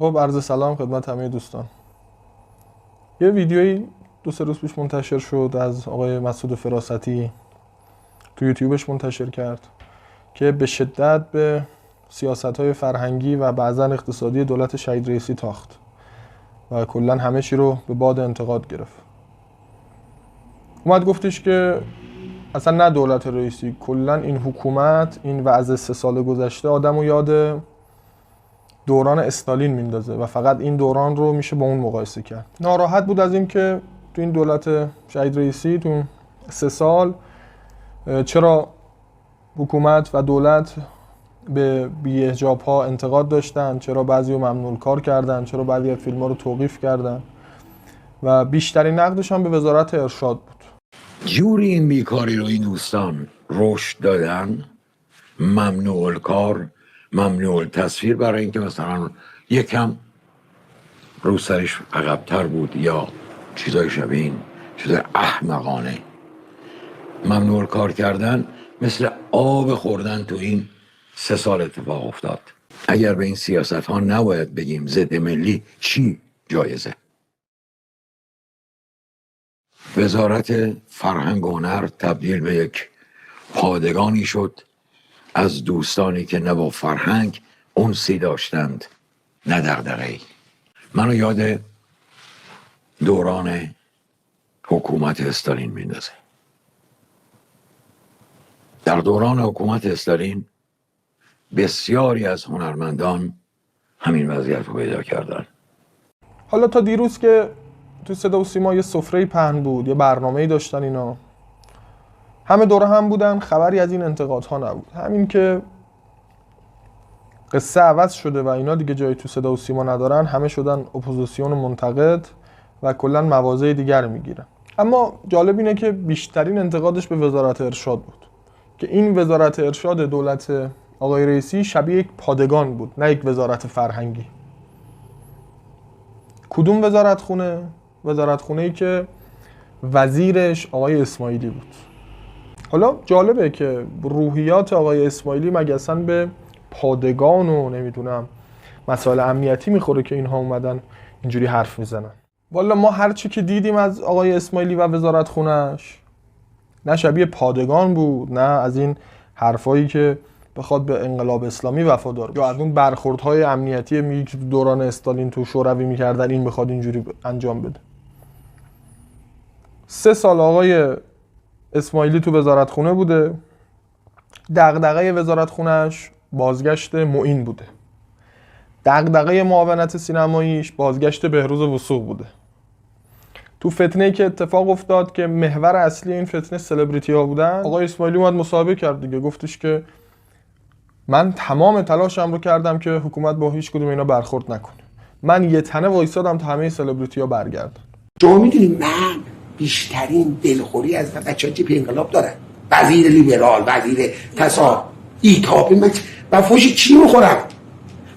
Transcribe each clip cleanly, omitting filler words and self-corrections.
خب عرض سلام خدمت همه دوستان. یه ویدیویی 2-3 روز پیش منتشر شد از آقای مسعود فراستی تو یوتیوبش منتشر کرد که به شدت به سیاست‌های فرهنگی و بعضاً اقتصادی دولت شهید رئیسی تاخت و کلاً همه چی رو به باد انتقاد گرفت. اومد گفتش که اصلا نه دولت رئیسی، کلاً این حکومت، این وضع 3 سال گذشته آدمو یاد دوران استالین میندازه و فقط این دوران رو میشه با اون مقایسه کرد. ناراحت بود از این که تو این دولت شهید رئیسی تو 3 سال چرا حکومت و دولت به بی‌حجاب ها انتقاد داشتن، چرا بعضی رو ممنوع کار کردن، چرا بعضی از فیلم ها رو توقیف کردن و بیشترین نقدش هم به وزارت ارشاد بود. جوری این بیکاری رو این دوستان رشد دادن، ممنوع کار، ممنوع تصویر، برای اینکه مثلا یکم رو سرش عقب‌تر بود یا چیزای شبیه این، چیزای احمقانه. ممنوع کار کردن مثل آب خوردن تو این 3 سال اتفاق افتاد. اگر به این سیاست ها نباید بگیم ضد ملی، چی جایزه؟ وزارت فرهنگ و هنر تبدیل به یک پادگانی شد از دوستانی که نه با فرهنگ انسی داشتند نه دغدغه‌ای. منو یاد دوران حکومت استالین میندازه. در دوران حکومت استالین بسیاری از هنرمندان همین وضعیت رو پیدا کردن. حالا تا دیروز که تو صدا و سیما یه سفره پهن بود، یه برنامه‌ای داشتن، اینا همه دور هم بودن، خبری از این انتقادها نبود. همین که قصه عوض شده و اینا دیگه جایی تو صدا و سیما ندارن، همه شدن اپوزیسیون منتقد و کلا مواضع دیگر میگیرن. اما جالب اینه که بیشترین انتقادش به وزارت ارشاد بود که این وزارت ارشاد دولت آقای رئیسی شبیه یک پادگان بود، نه یک وزارت فرهنگی. کدوم وزارتخونه؟ وزارتخونه‌ای که وزیرش آقای اسماعیلی بود. حالا جالبه که روحیات آقای اسماعیلی مگه اصلا به پادگان و نمیدونم مسائل امنیتی میخوره که اینها اومدن اینجوری حرف میزنن؟ والا ما هرچی که دیدیم از آقای اسماعیلی و وزارتخونه‌اش نه شبیه پادگان بود، نه از این حرفایی که بخواد به انقلاب اسلامی وفادار باشه، یا از اون برخوردهای امنیتی میگه که دوران استالین تو شوروی میکردن این بخواد اینجوری انجام بده. 3 سال آقای اسماعیلی تو وزارتخونه بوده، دغدغه وزارتخونه‌اش بازگشت معین بوده، دغدغه معاونت سینماییش بازگشت بهروز وثوق بوده. تو فتنه‌ای که اتفاق افتاد که محور اصلی این فتنه سلبریتی ها بودن، آقای اسماعیلی اومد مصاحبه کرد دیگه، گفتش که من تمام تلاشم رو کردم که حکومت با هیچ کدوم اینا برخورد نکنه، من یه تنه وایسادم تا همه سلبریتی ها برگردن. شما میدونید من بیشترین دلخوری از بچه‌ها جبهه انقلاب دارن، وزیر لیبرال، وزیر تصاحب، ایتاپی، من و فوش چی میخورم؟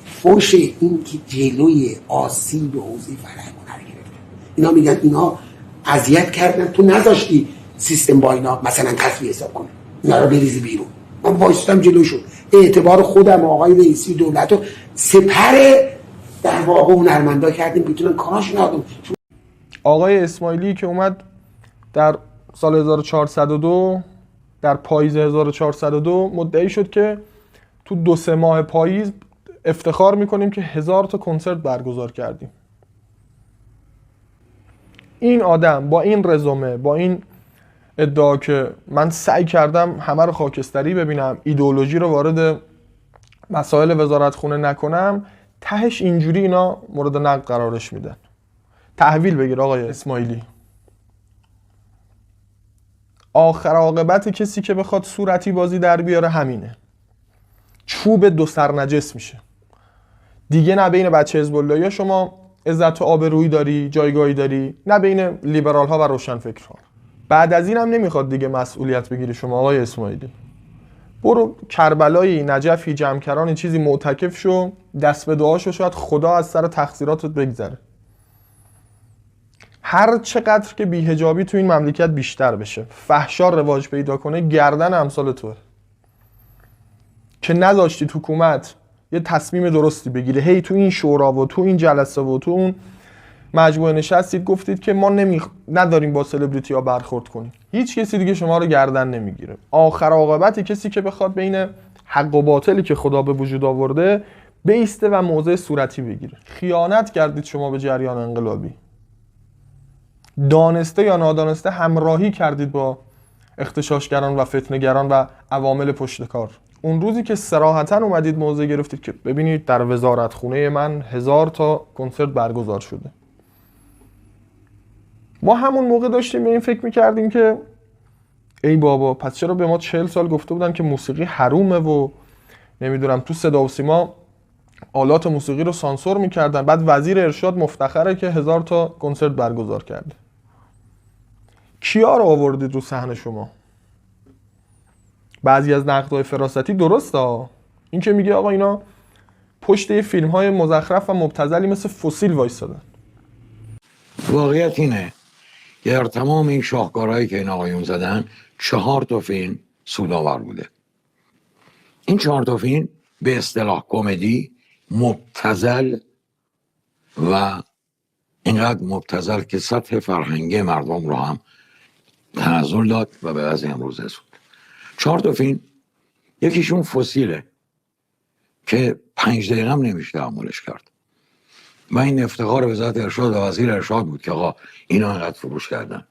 فوش این که جلوی آسیب حوزه فرهنگ هنر گرفته. اینا میگن اینا اذیت کردن، تو نذاشتی سیستم با اینا مثلا تصفیه حساب کنه، اینا رو بریزی بیرون. من وایسادم جلوشون، اعتبار خودم آقای رئیسی دولت رو سپر در واقع هنرمندا کردیم بتونن کاراشون رو. آقای اسماعیلی که اومد در سال 1402 در پاییز 1402 مدعی شد که تو 2-3 ماه پاییز افتخار میکنیم که 1000 تا کنسرت برگزار کردیم. این آدم با این رزومه، با این ادعا که من سعی کردم همه رو خاکستری ببینم، ایدئولوژی رو وارد مسائل وزارتخونه نکنم، تهش اینجوری اینا مورد نقد قرارش میدن. تحویل بگیر آقای اسماعیلی. آخر عاقبت کسی که بخواد صورتی بازی در بیاره همینه، چوب 2 سر نجس میشه دیگه. نه بین بچه حزب اللهی شما عزت و آبرویی داری، جایگاهی داری، نه بین لیبرال ها و روشنفکرها. بعد از این هم نمیخواد دیگه مسئولیت بگیری شما آقای اسماعیلی. برو کربلایی، نجفی، جمکرانی چیزی معتکف شو، دست به دعا شو، شاید خدا از سر تقصیراتت بگذره. هر چقدر که بی‌حجابی تو این مملکت بیشتر بشه، فحشا رواج پیدا کنه، گردن امثال توه که نذاشتید حکومت یه تصمیم درستی بگیره. هی تو این شورا و تو این جلسه و تو اون مجموعه نشستید گفتید که ما نداریم با سلبریتی ها برخورد کنیم. هیچ کسی دیگه شما رو گردن نمیگیره. آخر عاقبت کسی که بخواد بین حق و باطلی که خدا به وجود آورده بیسته و موضع صورتی بگیره. خیانت کردید شما به جریان انقلابی. دانسته یا نادانسته همراهی کردید با اغتشاشگران و فتنه‌گران و عوامل پشتکار. اون روزی که صراحتاً اومدید موضع گرفتید که ببینید در وزارتخونه من 1000 تا کنسرت برگزار شده. ما همون موقع داشتیم به این فکر میکردیم که ای بابا پس چرا به ما 40 سال گفته بودن که موسیقی حرومه و نمیدونم تو صدا و سیما آلات موسیقی رو سانسور میکردن، بعد وزیر ارشاد مفتخره که 1000 تا کنسرت برگزار کرده. کیا رو آوردید رو صحنه شما؟ بعضی از نقدهای فراستی درسته، این که میگه آقا اینا پشت یه فیلم‌های مزخرف و مبتذلی مثل فسیل وایسادن. واقعیت اینه در تمام این شاهکارهایی که این آقایون زدن 4 تا فیلم سودآور بوده. این 4 تا فیلم به اصطلاح کمدی مبتذل و اینقدر مبتذل که سطح فرهنگی مردم رو هم تنزل داد و به وضع امروز رسوند. 4 تا فیلم، یکیشون فسیله که 5 دقیقه هم نمیشه تحملش کرد و این افتخار وزارت ارشاد و وزیر ارشاد بود که آقا اینا اینقدر فروش کردن.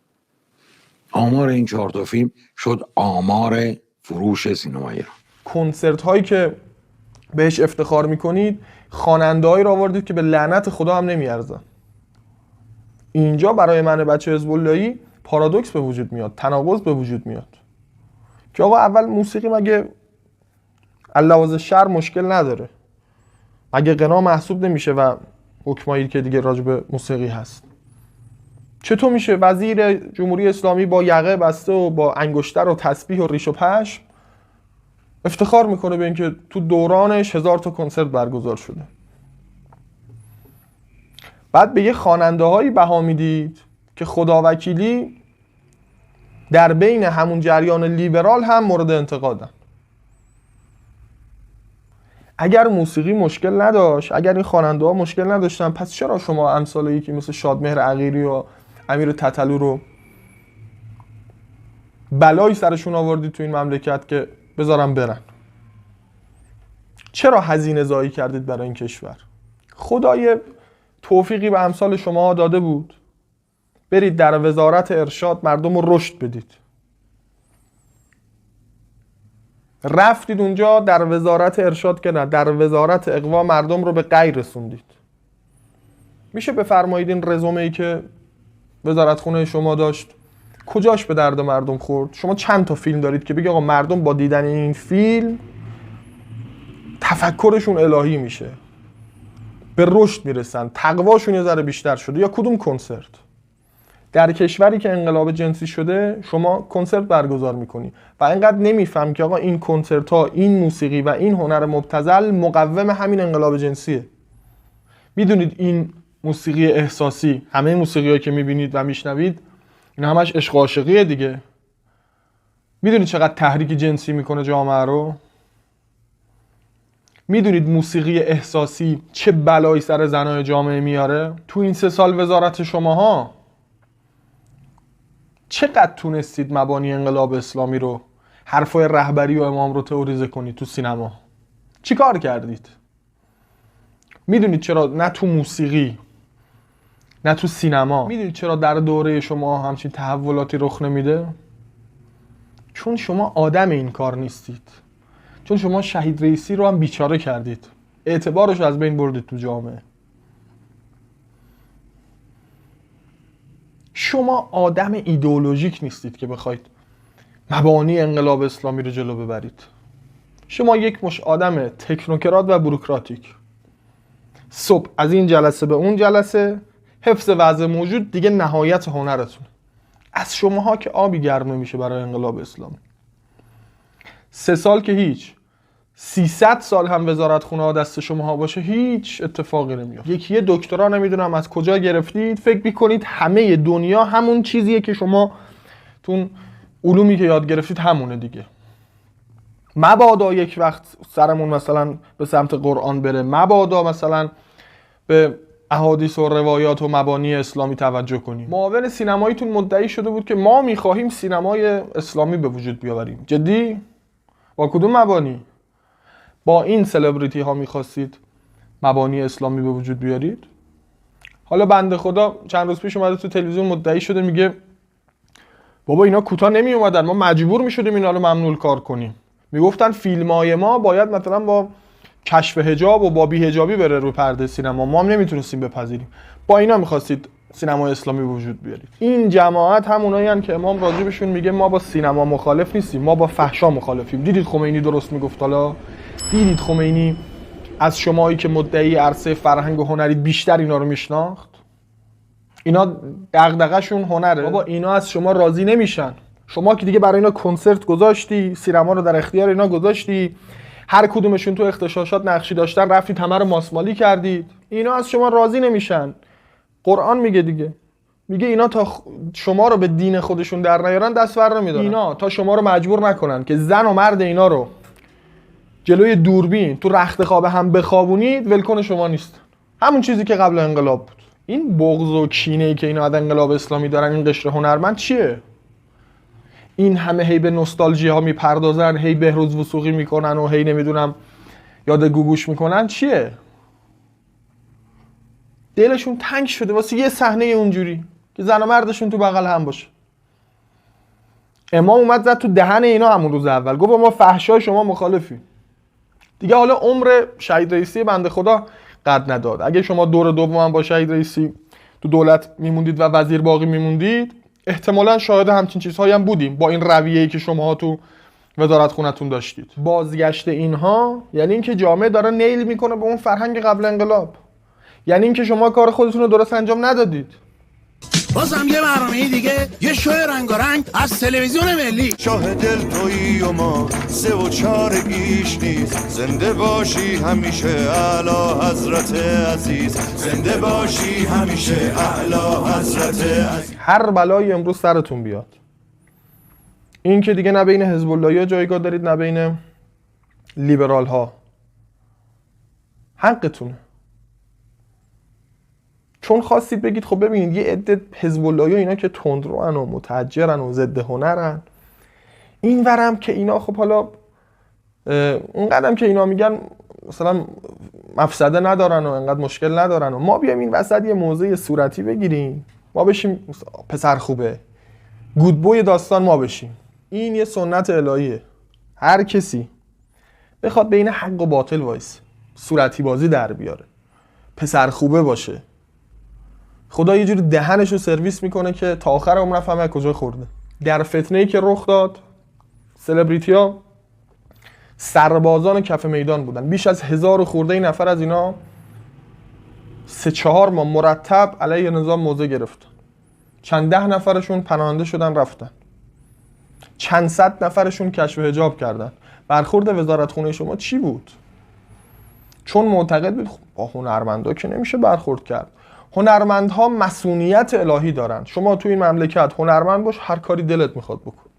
آمار این 4 تا فیلم شد آمار فروش سینما ایران. کنسرت هایی که بهش افتخار میکنید خواننده‌هایی رو آوردید که به لعنت خدا هم نمیارزن. اینجا برای من بچه حزب اللهی پارادوکس به وجود میاد، تناقض به وجود میاد که آقا اول موسیقی مگه لحاظ شرع مشکل نداره؟ مگه غنا محسوب نمیشه و حکمایی که دیگه راجع به موسیقی هست؟ چطور میشه وزیر جمهوری اسلامی با یقه بسته و با انگشتر و تسبیح و ریش و پشم افتخار میکنه به اینکه تو دورانش 1000 تا کنسرت برگزار شده؟ بعد به یه خواننده هایی بها میدید که خداوکیلی در بین همون جریان لیبرال هم مورد انتقادن. اگر موسیقی مشکل نداشت، اگر این خواننده ها مشکل نداشتن، پس چرا شما امثال یکی مثل شادمهر عقیلی و امیر تتلو رو بلایی سرشون آوردید تو این مملکت که بذارم برن؟ چرا هزینه زایی کردید برای این کشور؟ خدای توفیقی به امثال شما داده بود برید در وزارت ارشاد مردم رو رشد بدید. رفتید اونجا در وزارت ارشاد که نه، در وزارت اقوا مردم رو به غیر رسوندید. میشه بفرمایید این رزومه‌ای که وزارتخونه شما داشت کجاش به درد مردم خورد؟ شما چند تا فیلم دارید که بگی آقا مردم با دیدن این فیلم تفکرشون الهی میشه، به رشد میرسن، تقواشون یه ذره بیشتر شده؟ یا کدوم کنسرت؟ در کشوری که انقلاب جنسی شده شما کنسرت برگزار میکنی و اینقدر نمیفهم که آقا این کنسرت ها، این موسیقی و این هنر مبتذل مقوم همین انقلاب جنسیه. میدونید این موسیقی احساسی، همه موسیقی هایی که میبینید و میشنوید این همش عشق و عاشقیه دیگه. میدونید چقدر تحریک جنسی میکنه جامعه رو؟ میدونید موسیقی احساسی چه بلایی سر زنای جامعه میاره؟ تو این 3 سال وزارت شماها چقدر تونستید مبانی انقلاب اسلامی رو، حرفای رهبری و امام رو تئوریزه کنید تو سینما؟ چی کار کردید؟ میدونید چرا نه تو موسیقی نه تو سینما، میدونید چرا در دوره شما همچین تحولاتی رخ نمیده؟ چون شما آدم این کار نیستید. چون شما شهید رئیسی رو هم بیچاره کردید، اعتبارش رو از بین بردید تو جامعه. شما آدم ایدئولوژیک نیستید که بخواید مبانی انقلاب اسلامی رو جلو ببرید. شما یک مش آدم تکنوکرات و بوروکراتیک، صبح از این جلسه به اون جلسه، حفظ وضع موجود دیگه نهایت هنرتون. از شماها که آبی گرم نمیشه برای انقلاب اسلامی. 3 سال که هیچ، 300 سال هم وزارتخونه ها دست شماها باشه هیچ اتفاقی نمیافته. یکی دکترا نمیدونم از کجا گرفتید، فکر میکنید همه دنیا همون چیزیه که شما تون علومی که یاد گرفتید همونه دیگه. مبادا یک وقت سرمون مثلا به سمت قرآن بره، مبادا مثلا به احادیث و روایات و مبانی اسلامی توجه کنیم. معاون سینماییتون مدعی شده بود که ما میخواهیم سینمای اسلامی به وجود بیاوریم. جدی؟ با کدوم مبانی؟ با این سلبریتی ها میخواستید مبانی اسلامی به وجود بیارید؟ حالا بنده خدا چند روز پیش اومده تو تلویزیون مدعی شده میگه بابا اینا کوتاه نمی اومدن، ما مجبور میشدیم اینا رو ممنوع کار کنیم. میگفتن فیلمای ما باید مثلا با کشف حجاب و با بی حجابی بره رو پرده سینما، ما هم نمیتونستیم بپذیریم. با اینا میخواستید سینمای اسلامی به وجود بیارید. این جماعت همونایی هستن که امام راجبشون میگه ما با سینما مخالف نیستیم، ما با فحشا مخالفیم. دیدید خمینی درست میگفت؟ حالا دیدید خمینی از شمایی که مدعی عرصه فرهنگ و هنری بیشتر اینا رو میشناخت؟ اینا دغدغه‌شون هنره. بابا اینا از شما راضی نمیشن. شما که دیگه برای اینا کنسرت گذاشتی، سینما رو در اختیار اینا گذاشتی، هر کدومشون تو اغتشاشات نقشی داشتن رفتید همه رو ماسمالی کردید. اینا از شما راضی نمیشن. قرآن میگه دیگه، میگه اینا تا شما رو به دین خودشون در نیارن دست ور نمیدارن. اینا تا شما رو مجبور نکنن که زن و مرد اینا رو جلوی دوربین تو رخت خواب هم بخوابونید، ولکن شما نیست. همون چیزی که قبل انقلاب بود. این بغض و کینه‌ای که اینا از انقلاب اسلامی دارن، این قشر هنرمند چیه؟ این همه هی به نوستالژی ها میپردازن، هی بهروز وثوقی میکنن و هی نمیدونم یاد گوگوش میکنن، چیه؟ دلشون تنگ شده واسه یه صحنه اونجوری که زن و مردشون تو بغل هم باشه. امام اومد زد تو دهن اینا همون روز اول، گفت ما فحشای شما مخالفیم. دیگه حالا عمر شهید رئیسی بنده خدا قد نداد. اگه شما دور دوم با شهید رئیسی تو دولت میموندید و وزیر باقی میموندید، احتمالاً شاهد همچین چیزهایی هم بودیم با این رویه‌ای که شماها تو وزارت خونتون داشتید. بازگشت اینها یعنی اینکه جامعه داره نیل میکنه به اون فرهنگ قبل انقلاب. یعنی اینکه شما کار خودتون رو درست انجام ندادید. بازم یه برنامه دیگه، یه شو رنگارنگ از تلویزیون ملی. شاه دل تویی و ما 3 و 4 گیش نیست. زنده باشی همیشه اعلی حضرت عزیز، زنده باشی همیشه اعلی حضرت عزیز. هر بلایی امروز سرتون بیاد، این که دیگه نه بین حزب اللهی جایگاه دارید نه بین لیبرال ها، حقتونه. چون خواستید بگید خب ببینید یه عده حزب اللهی اینا که تندروان و متحجرن و ضد هنرن، این ورم که اینا خب حالا اون قدم که اینا میگن مثلا مفسده ندارن و انقدر مشکل ندارن و ما بیایم این وسط یه موضع صورتی بگیریم، ما بشیم پسر خوبه، گودبوی داستان ما بشیم. این یه سنت الهیه. هر کسی بخواد بین حق و باطل وایس صورتی بازی در بیاره، پسر خوبه باشه، خدا یه جوری دهنشو سرویس میکنه که تا آخر عمر نفهمه کجا خورده. در فتنه‌ای که رخ داد، سلبریتی‌ها سربازان کف میدان بودن. بیش از 1000 خورده نفر از اینا 3-4 ماه مرتب علیه نظام موضع گرفتن. چند ده نفرشون پناهنده شدن رفتن. چند صد نفرشون کشف حجاب کردن. برخورد وزارت خونه شما چی بود؟ چون معتقد بود با هنرمندا که نمیشه برخورد کرد. هنرمندها مسئولیت الهی دارن. شما تو این مملکت هنرمند باش، هر کاری دلت میخواد بکن.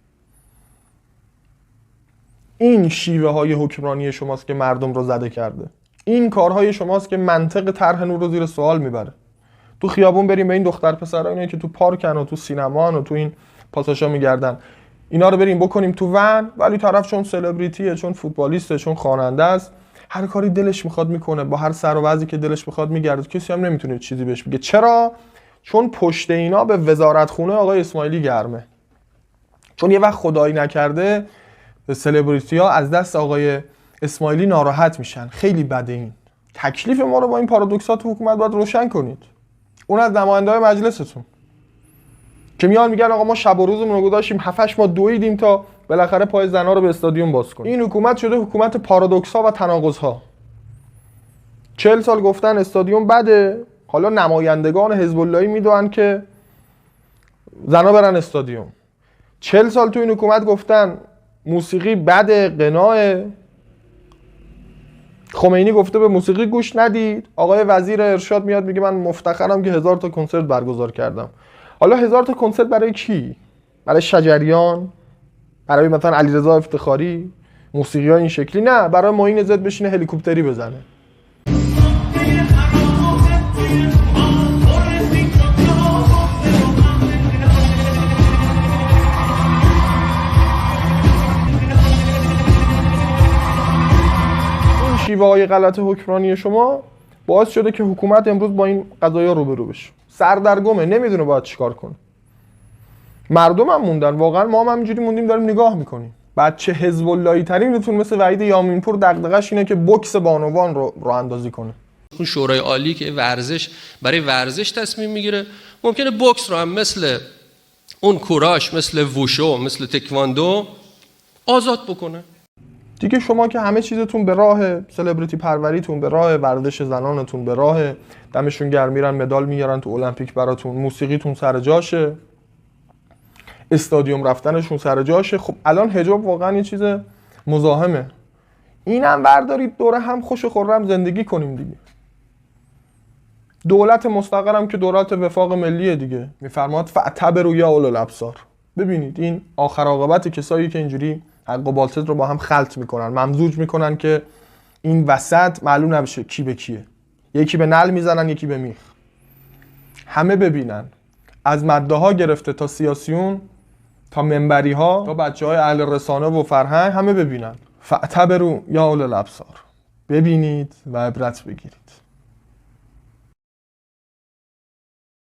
این شیوه های حکمرانی شماست که مردم رو زده کرده. این کارهای شماست که منطق طرح نور رو زیر سوال میبره. تو خیابون بریم به این دختر پسرها، اینا که تو پارکن و تو سینما و تو این پاساژا میگردن، اینا رو بریم بکنیم تو ون، ولی طرف چون سلبریتیه، چون فوتبالیسته، چون خواننده است، هر کاری دلش میخواد میکنه، با هر سر و وضعی که دلش میخواد میگرده، کسی هم نمیتونه چیزی بهش بگه. چرا؟ چون پشت اینا به وزارت خونه آقای اسماعیلی گرمه. چون یه وقت خدایی نکرده سلبریتی‌ها از دست آقای اسماعیلی ناراحت میشن. خیلی بده. این تکلیف ما رو با این پارادوکسات حکومت باید روشن کنید. اون از نماینده‌های مجلستون که میان میگن آقا ما شب و روزمون رو گذاشتیم 7-8 ماه دویدیم تا بالاخره پای زنا رو به استادیوم باز کنیم. این حکومت شده حکومت پارادوکس‌ها و تناقض‌ها. 40 سال گفتن استادیوم بده، حالا نمایندگان حزب اللهی میدونن که زنا برن استادیوم. 40 سال تو این حکومت گفتن موسیقی بده، قناعه، خمینی گفته به موسیقی گوش ندید، آقای وزیر ارشاد میاد میگه من مفتخرم که 1000 تا کنسرت برگزار کردم. حالا 1000 تا کنسرت برای کی؟ برای شجریان؟ برای مثلا علیرضا افتخاری؟ موسیقی ها این شکلی نه، برای معین ضد بشینه هلیکوپتری بزنه. این شیوه های غلط حکمرانی شما باعث شده که حکومت امروز با این قضایا روبرو بشه. سردرگمه، نمیدونه باید چیکار کنه. مردم هم موندن، واقعا ما هم همینجوری موندیم داریم نگاه میکنیم. بچه حزب اللهی ترینتون مثل وحید یامینپور دغدغه‌ش اینه که بوکس بانوان رو اندازی کنه. اون شورای عالی که برای ورزش تصمیم میگیره، ممکنه بوکس رو هم مثل اون کوراش، مثل ووشو، مثل تکواندو آزاد بکنه. دیگه شما که همه چیزتون به راه سلبریتی پروریتون، به راه ورزش زنانتون، به راه دمشون گرم میرن مدال میارن تو المپیک براتون، موسیقیتون سر جاشه، استادیوم رفتنشون سر جاشه. خب الان حجاب واقعا یه چیز مزاحمه. اینم بردارید دوره هم خوش و خرم زندگی کنیم دیگه. دولت مستقرم که دولت وفاق ملیه دیگه. میفرماد فاعتبروا یا اولو الابصار. ببینید این آخر عاقبت کسایی که اینجوری حق و باطل رو با هم خلط میکنن، ممزوج میکنن که این وسط معلوم نبشه کی به کیه. یکی به نل میزنن، یکی به میخ. همه ببینن، از مده ها گرفته تا سیاسیون، تا منبری ها، تا بچه های اهل رسانه و فرهنگ، همه ببینن. فاعتبروا یا اولو الابصار. ببینید و عبرت بگیرید.